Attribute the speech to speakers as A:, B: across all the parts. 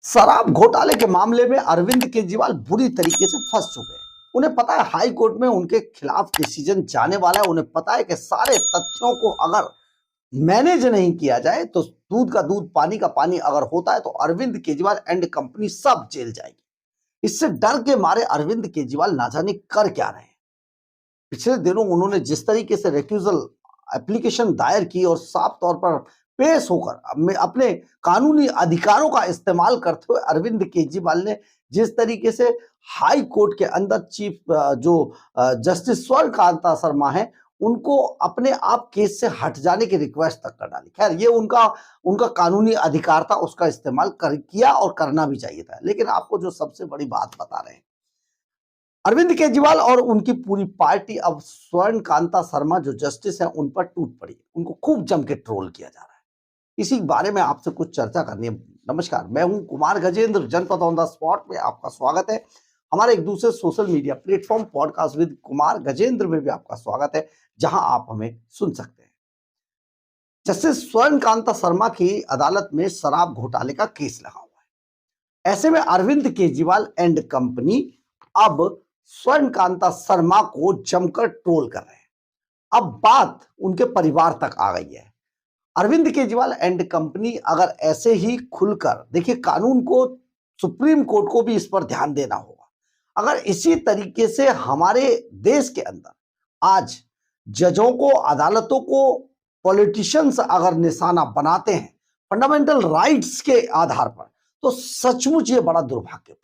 A: शराब घोटाले के मामले में अरविंद केजरीवाल बुरी तरीके से फंस चुके हैं। उन्हें पता है हाई कोर्ट में उनके खिलाफ डिसीजन जाने वाला है। उन्हें पता है कि सारे तथ्यों को अगर मैनेज नहीं किया जाए तो दूध का दूध पानी का पानी अगर होता है तो अरविंद केजरीवाल एंड कंपनी सब जेल जाएगी। इससे डर के मारे अरविंद केजरीवाल ना जाने कर क्या रहे हैं। पिछले दिनों उन्होंने जिस तरीके से रेक्यूजल एप्लीकेशन दायर की और साफ तौर पर पेश होकर अपने कानूनी अधिकारों का इस्तेमाल करते हुए अरविंद केजरीवाल ने जिस तरीके से हाई कोर्ट के अंदर चीफ जो जस्टिस स्वर्ण कांता शर्मा है उनको अपने आप केस से हट जाने की रिक्वेस्ट तक कर डाली। खैर ये उनका उनका कानूनी अधिकार था, उसका इस्तेमाल किया और करना भी चाहिए था। लेकिन आपको जो सबसे बड़ी बात बता रहे हैं, अरविंद केजरीवाल और उनकी पूरी पार्टी अब स्वर्ण कांता शर्मा जो जस्टिस है उन पर टूट पड़ी। उनको खूब जम के ट्रोल किया जा रहा है। इसी बारे में आपसे कुछ चर्चा करनी है। नमस्कार, मैं हूं कुमार गजेंद्र, जनपद ऑन द स्पॉट में आपका स्वागत है। हमारे एक दूसरे social media platform podcast with Kumar Gajendra में भी आपका स्वागत है, जहां आप हमें सुन सकते हैं। जस्टिस स्वर्ण कांता शर्मा की अदालत में शराब घोटाले का केस लगा हुआ है। ऐसे में अरविंद केजरीवाल एंड कंपनी अब स्वर्ण कांता शर्मा को जमकर ट्रोल कर रहे हैं। अब बात उनके परिवार तक आ गई है। अरविंद केजरीवाल एंड कंपनी अगर ऐसे ही खुलकर, देखिए कानून को, सुप्रीम कोर्ट को भी इस पर ध्यान देना होगा। अगर इसी तरीके से हमारे देश के अंदर आज जजों को, अदालतों को पॉलिटिशियंस अगर निशाना बनाते हैं फंडामेंटल राइट्स के आधार पर, तो सचमुच ये बड़ा दुर्भाग्यपूर्ण।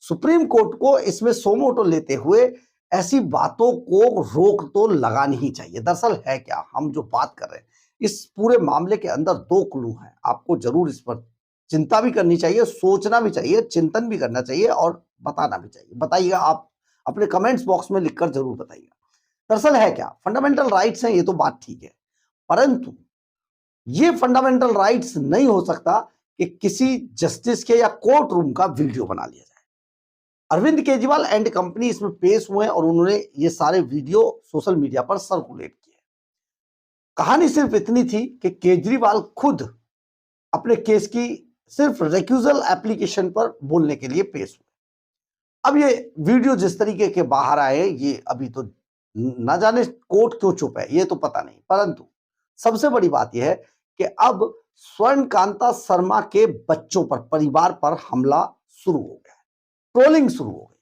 A: सुप्रीम कोर्ट को इसमें सोमोटो लेते हुए ऐसी बातों को रोक तो लगानी ही चाहिए। दरअसल है क्या, हम जो बात कर रहे हैं इस पूरे मामले के अंदर दो क्लू हैं। आपको जरूर इस पर चिंता भी करनी चाहिए, सोचना भी चाहिए, चिंतन भी करना चाहिए और बताना भी चाहिए। बताइएगा, आप अपने कमेंट्स बॉक्स में लिखकर जरूर बताइएगा। दरअसल है क्या, फंडामेंटल राइट्स हैं, ये तो बात ठीक है, परंतु ये फंडामेंटल राइट्स नहीं हो सकता कि किसी जस्टिस के या कोर्ट रूम का वीडियो बना लिया जाए। अरविंद केजरीवाल एंड कंपनी इसमें पेश हुए और उन्होंने ये सारे वीडियो सोशल मीडिया पर सर्कुलेट किए। कहानी सिर्फ इतनी थी कि केजरीवाल खुद अपने केस की सिर्फ रेक्यूजल एप्लीकेशन पर बोलने के लिए पेश हुए। अब ये वीडियो जिस तरीके के बाहर आए, ये अभी तो न जाने कोर्ट क्यों चुप है, ये तो पता नहीं, परंतु सबसे बड़ी बात यह है कि अब स्वर्ण कांता शर्मा के बच्चों पर, परिवार पर हमला शुरू हो गया, ट्रोलिंग शुरू हो गई।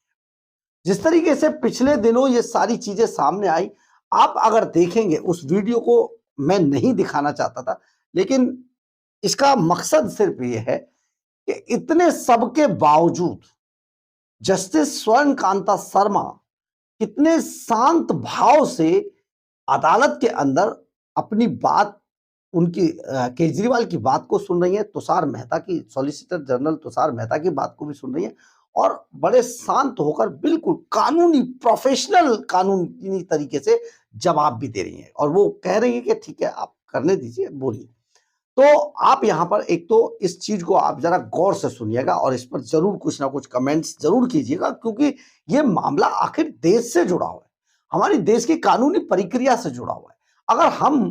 A: जिस तरीके से पिछले दिनों ये सारी चीजें सामने आई, आप अगर देखेंगे, उस वीडियो को मैं नहीं दिखाना चाहता था, लेकिन इसका मकसद सिर्फ ये है कि इतने सबके बावजूद जस्टिस स्वर्ण कांता शर्मा कितने शांत भाव से अदालत के अंदर अपनी बात, उनकी केजरीवाल की बात को सुन रही है, तुषार मेहता की, सॉलिसिटर जनरल तुषार मेहता की बात को भी सुन रही है और बड़े शांत होकर बिल्कुल कानूनी, प्रोफेशनल कानूनी तरीके से जवाब भी दे रही हैं और वो कह रही है कि ठीक है, आप करने दीजिए, बोलिए। तो आप यहाँ पर एक तो इस चीज को आप जरा गौर से सुनिएगा और इस पर जरूर कुछ ना कुछ कमेंट्स जरूर कीजिएगा, क्योंकि ये मामला आखिर देश से जुड़ा हुआ है, हमारी देश की कानूनी प्रक्रिया से जुड़ा हुआ है। अगर हम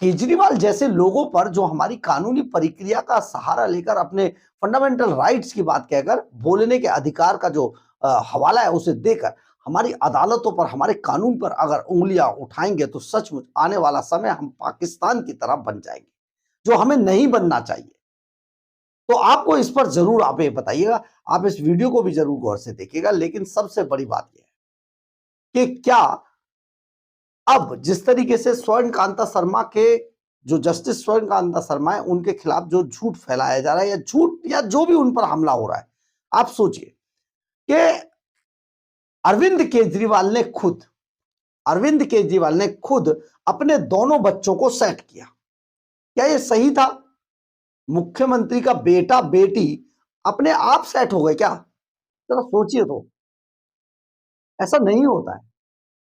A: केजरीवाल जैसे लोगों पर, जो हमारी कानूनी प्रक्रिया का सहारा लेकर अपने फंडामेंटल राइट्स की बात कहकर, बोलने के अधिकार का जो हवाला है उसे देकर हमारी अदालतों पर, हमारे कानून पर अगर उंगलियां उठाएंगे तो सचमुच आने वाला समय हम पाकिस्तान की तरह बन जाएंगे, जो हमें नहीं बनना चाहिए। तो आपको इस पर जरूर आप ये बताइएगा, आप इस वीडियो को भी जरूर गौर से देखिएगा। लेकिन सबसे बड़ी बात यह है कि क्या अब जिस तरीके से स्वर्ण कांता शर्मा के, जो जस्टिस स्वर्ण कांता शर्मा है, उनके खिलाफ जो झूठ फैलाया जा रहा है या झूठ या जो भी उन पर हमला हो रहा है, आप सोचिए कि अरविंद केजरीवाल ने खुद अपने दोनों बच्चों को सेट किया। क्या ये सही था? मुख्यमंत्री का बेटा बेटी अपने आप सेट हो गए क्या? जरा सोचिए तो, ऐसा नहीं होता है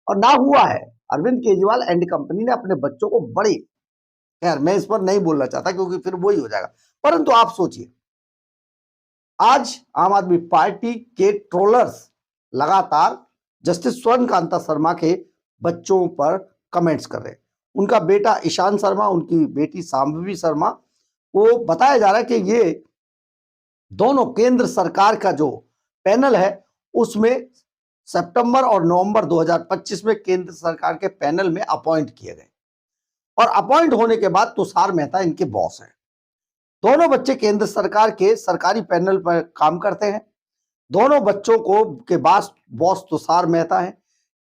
A: और ना हुआ है। अरविंद केजरीवाल एंड कंपनी ने अपने बच्चों को बड़ी, खैर मैं इस पर नहीं बोलना चाहता क्योंकि फिर वही हो जाएगा, परंतु आप सोचिए, आज आम आदमी पार्टी के ट्रोलर्स लगातार जस्टिस स्वर्ण कांता शर्मा के बच्चों पर कमेंट्स कर रहे हैं। उनका बेटा ईशान शर्मा, उनकी बेटी शांभवी शर्मा, वो बताया जा रहा है कि ये दोनों केंद्र सरकार का जो पैनल है उसमें सितंबर और नवंबर 2025 में केंद्र सरकार के पैनल में अपॉइंट किए गए और अपॉइंट होने के बाद तुषार मेहता इनके बॉस हैं। दोनों बच्चे केंद्र सरकार के सरकारी पैनल पर काम करते हैं। दोनों बच्चों को के बॉस तुषार मेहता है।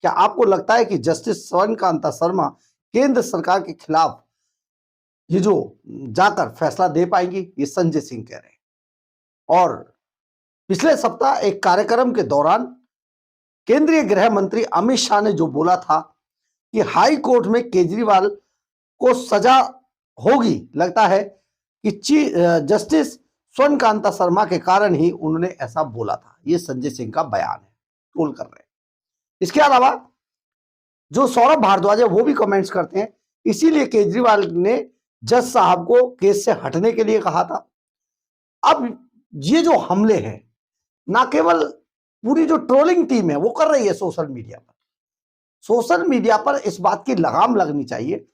A: क्या आपको लगता है कि जस्टिस स्वर्णकांता शर्मा केंद्र सरकार के खिलाफ ये जो जाकर फैसला दे पाएंगी? ये संजय सिंह कह रहे हैं। और पिछले सप्ताह एक कार्यक्रम के दौरान केंद्रीय गृह मंत्री अमित शाह ने जो बोला था कि हाई कोर्ट में केजरीवाल को सजा होगी, लगता है कि जस्टिस स्वर्णकांता शर्मा के कारण ही उन्होंने ऐसा बोला था। ये संजय सिंह का बयान है, ट्रोल कर रहे हैं। इसके अलावा जो सौरभ भारद्वाज है वो भी कमेंट्स करते हैं, इसीलिए केजरीवाल ने जज साहब को केस से हटने के लिए कहा था। अब ये जो हमले हैं, ना केवल पूरी जो ट्रोलिंग टीम है वो कर रही है सोशल मीडिया पर इस बात की लगाम लगनी चाहिए,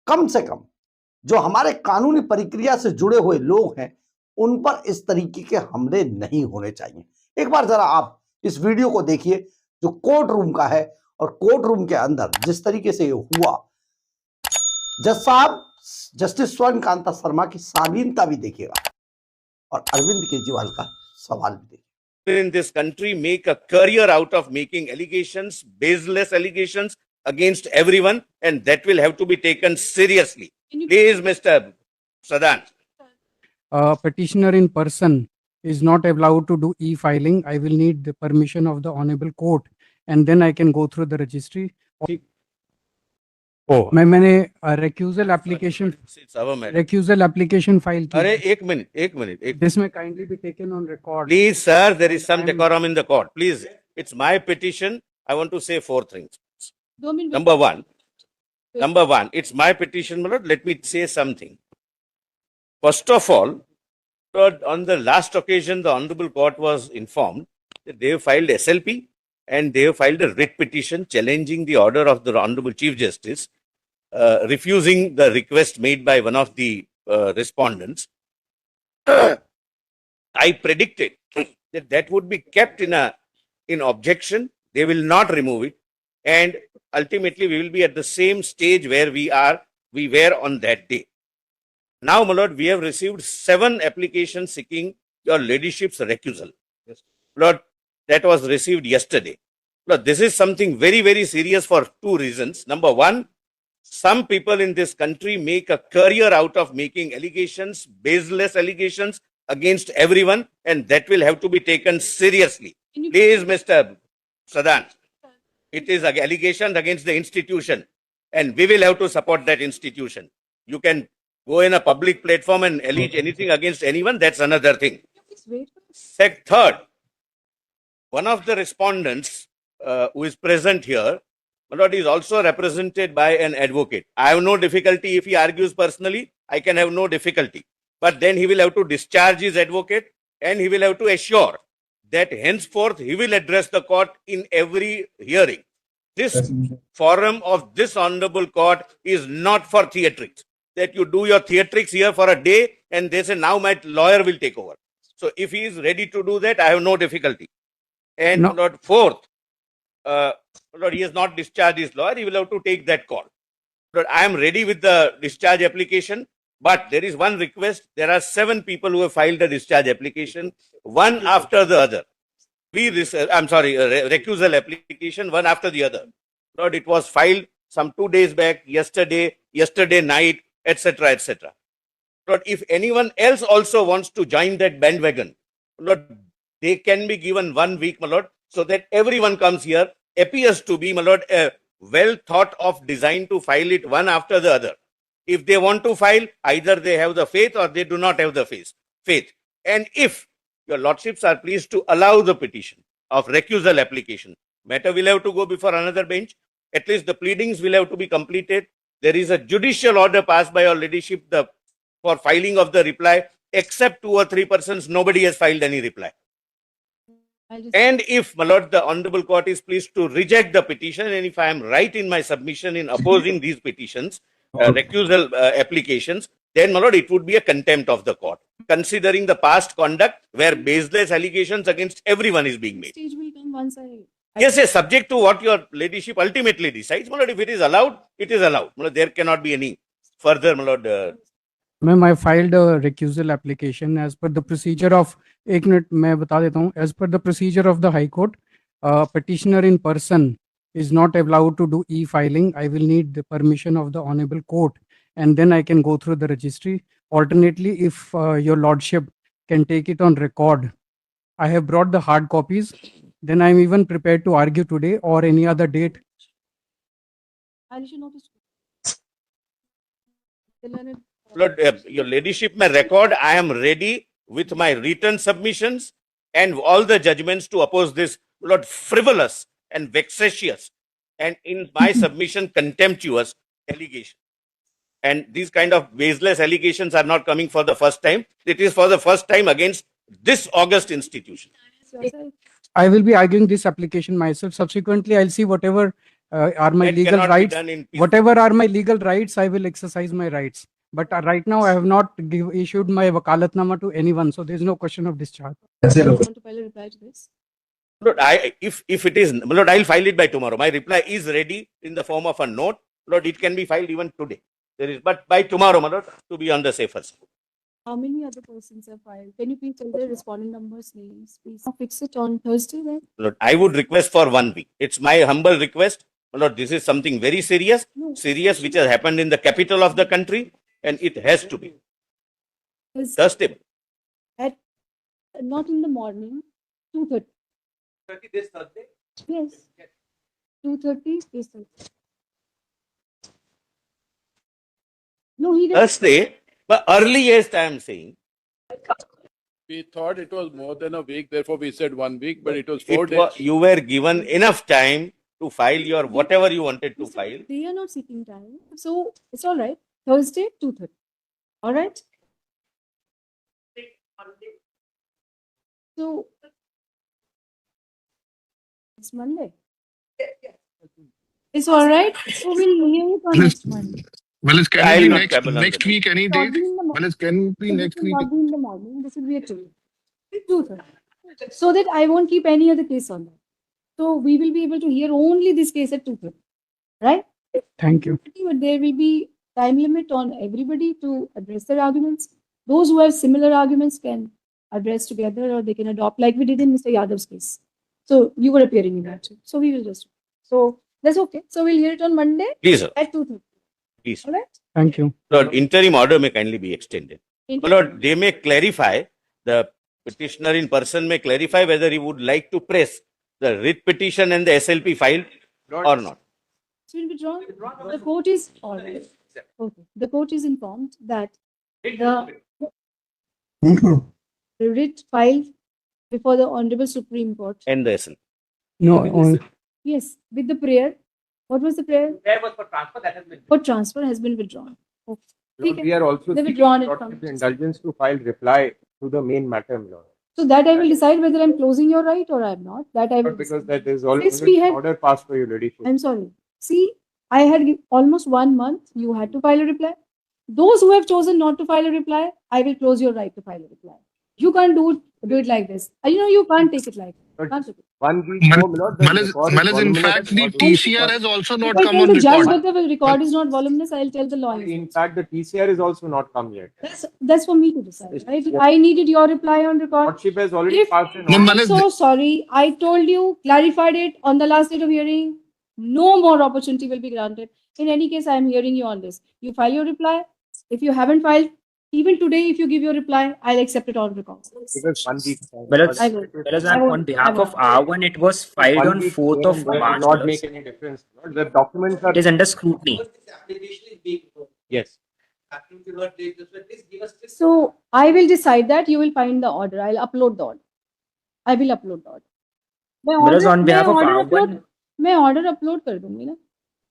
A: कम से कम जो हमारे कानूनी प्रक्रिया से जुड़े हुए लोग हैं उन पर इस तरीके के हमले नहीं होने चाहिए। एक बार जरा आप इस वीडियो को देखिए जो कोर्ट रूम का है, और कोर्ट रूम के अंदर जिस तरीके से ये हुआ, जज साहब जस्टिस स्वर्णकांता शर्मा की शालीनता भी देखिएगा और अरविंद केजरीवाल का सवाल भी देखिए।
B: In this country make a career out of making allegations, baseless allegations against everyone, and that will have to be taken seriously. Please, Mr. Sadan.
C: Petitioner in person is not allowed to do e-filing. I will need the permission of the honorable court, and then I can go through the registry.
B: Oh,
C: मैंने recusal application
B: it's our matter.
C: recusal application file की.
B: अरे एक minute.
C: This may kindly be taken on record.
B: Please, sir, there is some decorum in the court. Please, it's my petition. I want to say 4 things. Number one, it's my petition, my lord. Let me say something. First of all, Lord, on the last occasion, the Honorable Court was informed that they have filed SLP and they have filed a writ petition challenging the order of the Honorable Chief Justice, refusing the request made by one of the respondents. I predicted that would be kept in objection. They will not remove it, and ultimately we will be at the same stage where we were on that day. Now, my lord, we have received 7 applications seeking your ladyship's recusal. Yes. Lord, that was received yesterday. Lord, this is something very, very serious for 2 reasons. Number one, some people in this country make a career out of making allegations, baseless allegations against everyone, and that will have to be taken seriously. Please, Mr. Sadan, it is an allegation against the institution, and we will have to support that institution. You can go in a public platform and allege anything against anyone, that's another thing. Third, one of the respondents who is present here, my lord, is also represented by an advocate. I have no difficulty if he argues personally, I can have no difficulty. But then he will have to discharge his advocate, and he will have to assure that henceforth he will address the court in every hearing. This forum of this honorable court is not for theatrics. That you do your theatrics here for a day and they say now my lawyer will take over. So if he is ready to do that, I have no difficulty. And
C: No.
B: Lord, fourth, Lord, he has not discharged his lawyer, he will have to take that call. Lord, I am ready with the discharge application, but there is one request. There are 7 people who have filed a discharge application, one after the other. Recusal application, one after the other. Lord, it was filed some 2 days back, yesterday night, etc., etc. Lord, if anyone else also wants to join that bandwagon, Lord, they can be given 1 week, my lord, so that everyone comes here. Appears to be, my lord, a well thought of design to file it one after the other. If they want to file, either they have the faith or they do not have the faith. And if your lordships are pleased to allow the petition of recusal application, matter will have to go before another bench. At least the pleadings will have to be completed. There is a judicial order passed by your ladyship for filing of the reply. Except 2 or 3 persons, nobody has filed any reply. And if, my lord, the honorable court is pleased to reject the petition, and if I am right in my submission in opposing these petitions, recusal applications, then, my lord, it would be a contempt of the court. considering the past conduct where baseless allegations against everyone is being made.
D: Stage will come once I.
B: Yes, yes, subject to what your ladyship ultimately decides. My lord, if it is allowed, it is allowed. My lord, there cannot be any further, my lord.
C: Ma'am, I filed a recusal application as per the procedure of, एक minute मैं बता देता हूँ, as per the procedure of the High Court, petitioner in person is not allowed to do e-filing. I will need the permission of the Honorable Court, and then I can go through the registry. Alternately, if your Lordship can take it on record, I have brought the hard copies. Then I'm even prepared to argue today or any other date.
D: I should notice.
B: Lord, your ladyship may record, I am ready with my written submissions and all the judgments to oppose this, Lord, frivolous and vexatious and in my submission contemptuous allegation. And these kind of baseless allegations are not coming for the first time. It is for the first time against this august institution.
C: I will be arguing this application myself. Subsequently, I'll see whatever are my
B: That
C: legal
B: cannot be
C: rights.
B: done in peace.
C: Whatever are my legal rights, I will exercise my rights. But right now, I have not issued my wakalatnama to anyone, so there's no question of discharge.
D: I want to file a reply to this.
B: Lord, if it is, Lord, I'll file it by tomorrow. My reply is ready in the form of a note. Lord, it can be filed even today. But by tomorrow, my Lord, to be on the safer side.
D: How many other persons have filed? Can you please tell the respondent numbers, names? Please fix it on Thursday then.
B: Lord, I would request for 1 week. It's my humble request. Lord, this is something very serious,
D: No.
B: serious, which has happened in the capital of the country, and it has to be.
D: Is
B: Thursday.
D: at not in the morning, 2:30.
B: This Thursday?
D: Yes. 2:30 is Thursday. No, he didn't.
B: Thursday, but earliest I am saying,
E: We thought it was more than a week, therefore we said 1 week, but it was 4 days.
B: you were given enough time to file your whatever you wanted to
D: Mr.
B: file.
D: They are not seeking time. So it's all right. Thursday, 2:30. All right. So it's Monday. It's all right. So we'll hear it on next Monday.
E: Well, it can
B: I'll
E: be
B: not
E: next,
B: quibble on
E: next
B: the
E: week, any
D: Not
E: date?
D: be in the
E: Well, it can be
D: So
E: next
D: this will
E: week.
D: not be in the morning. This will be at 2:30. So that I won't keep any other case on that. So we will be able to hear only this case at 2:30. Right?
C: Thank you.
D: But there will be time limit on everybody to address their arguments. Those who have similar arguments can address together or they can adopt like we did in Mr. Yadav's case. So you were appearing in that. So we will just. So that's okay. So we'll hear it on Monday
B: Please, sir.
D: at 2:30.
B: Please.
D: All right?
C: Thank you.
B: Lord, interim order may kindly be extended.
D: In-
B: My Lord, they may clarify, the petitioner in person may clarify whether he would like to press the writ petition and the SLP file or not.
D: It's been withdrawn. The court is all right. Okay. The court is informed that the writ filed before the Honorable Supreme Court.
B: And the SLP.
C: No,
D: Yes, with the prayer. What was the prayer?
B: There was for transfer, that has been.
D: For transfer has been withdrawn. Okay.
F: Lord, we are also
D: They
F: seeking
D: withdrawn it
F: Lordship's
D: from.
F: indulgence to file reply to the main matter, my Lord.
D: So that I will decide whether I'm closing your right or I'm not. That I will.
F: But because
D: decide.
F: that is all
D: Since we had-
F: order passed for your ladyship.
D: I'm sorry. See, I had almost 1 month. You had to file a reply. Those who have chosen not to file a reply, I will close your right to file a reply. You can't do it like this. You can't take it like
F: But
D: can't take it.
F: 1 week more, my Lord. the record is
E: Malas, in
F: voluminous
E: fact, the
F: about-
E: TCR has also
D: If
E: not
D: I
E: come
D: tell
E: on
D: the judge
E: record.
D: that the record is not voluminous, I'll tell the lawyer.
F: In fact, the TCR is also not come yet.
D: That's for me to decide. Right?
F: Yes.
D: I needed your reply on record.
F: Lordship has already
D: If
F: passed an
E: No,
F: order.
D: I'm
E: Malas,
D: so sorry. I told you, clarified it on the last date of hearing. No more opportunity will be granted. In any case, I am hearing you on this. You file your reply. If you haven't filed, even today, if you give your reply, I'll accept it on record.
F: Because 1 week.
G: Whereas,
D: I will.
G: whereas
D: I
G: on,
D: won't-
G: on
D: I
G: behalf
D: won't.
G: of R1, it was filed
F: 1
G: on
F: week
G: 4th
F: here
G: of
F: and there will
G: March.
F: not
G: Whereas
F: make any difference. Lord. The documents are.
G: it is under scrutiny.
F: Yes.
D: So I will decide that. You will find the order. I'll upload the order. I will upload the order.
G: Whereas on behalf of R1,
D: मैं order upload कर दूंगी ना.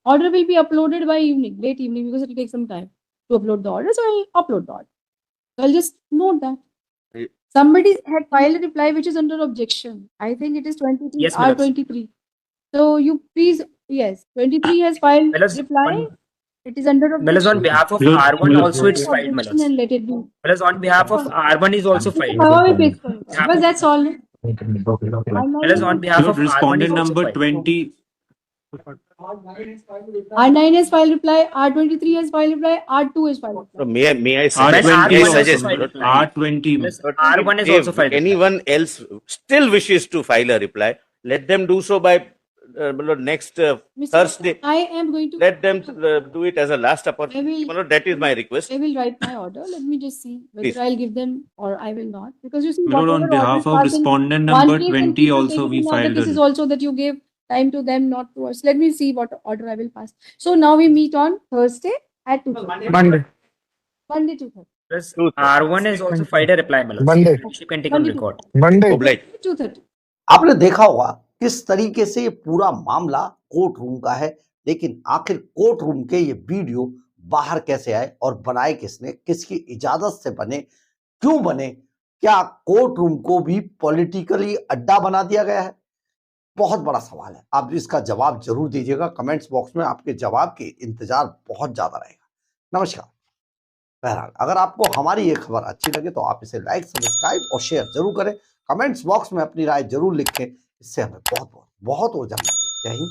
D: Order will be uploaded by evening, late evening, because it will take some time to upload the order. So I'll upload the order. So I'll just note that.
B: Right.
D: Somebody had filed a reply which is under objection. I think it is 23,
G: Yes, madam.
D: R23. So you please, yes, 23 has filed
G: whereas
D: reply.
G: on,
D: It is under
G: Whereas on
D: objection.
G: behalf of
H: Look,
G: R1
H: look,
G: also it's filed,
D: Objection
G: Malas.
D: and let it be.
G: Whereas on behalf of R1 is also filed.
D: Power pays for it. But that's all.
G: Whereas on behalf
H: Look,
G: of R1 is
H: respondent
G: also
H: number
G: filed.
H: 20.
D: R9 has filed reply, R23 has filed reply, R2 has filed reply.
B: So may I
G: But
B: suggest?
G: R1
B: May I
G: also
B: suggest?
G: filed
B: Lord,
G: reply.
H: R20.
G: Whereas
B: But
G: R1 is
B: if
G: also filed reply.
B: anyone else still wishes to file a reply, let them do so by next
D: Mr.
B: Thursday.
D: I am going to.
B: Let them do it as a last opportunity.
D: I will-
B: That is my request.
D: I will write my order. Let me just see whether
B: Please.
D: I'll give them or I will not. Because you see,
H: My lord, on
D: whatever
H: behalf
D: orders
H: of
D: pass in
H: respondent
D: one
H: number
D: case and
H: 20
D: people
H: also
D: take it
H: we
D: in other
H: filed
D: cases
H: a
D: also that you gave time to them, not to us. Let me see what order I will pass. So now we meet on Thursday at 2:30.
C: Monday.
D: Monday 2:30.
G: Whereas R1 has also filed a reply, Malas.
I: Monday.
G: She can take on
D: Monday
G: record.
I: Monday.
B: Obliged.
D: 2:30.
A: आपने देखा होगा किस तरीके से ये पूरा मामला court room का है, लेकिन आखिर कोर्ट रूम के ये वीडियो बाहर कैसे आए और बनाए किसने, किसकी इजाजत से बने, क्यों बने, क्या कोर्ट रूम को भी पॉलिटिकली अड्डा बना दिया गया है? बहुत बड़ा सवाल है। आप इसका जवाब जरूर दीजिएगा कमेंट्स बॉक्स में, आपके जवाब के इंतजार बहुत ज्यादा रहेगा। नमस्कार। बहरहाल अगर आपको हमारी ये खबर अच्छी लगे तो आप इसे लाइक, सब्सक्राइब और शेयर जरूर करें। कमेंट्स बॉक्स में अपनी राय जरूर लिखें, इससे हमें बहुत ऊर्जा मिलती है। जय हिंद।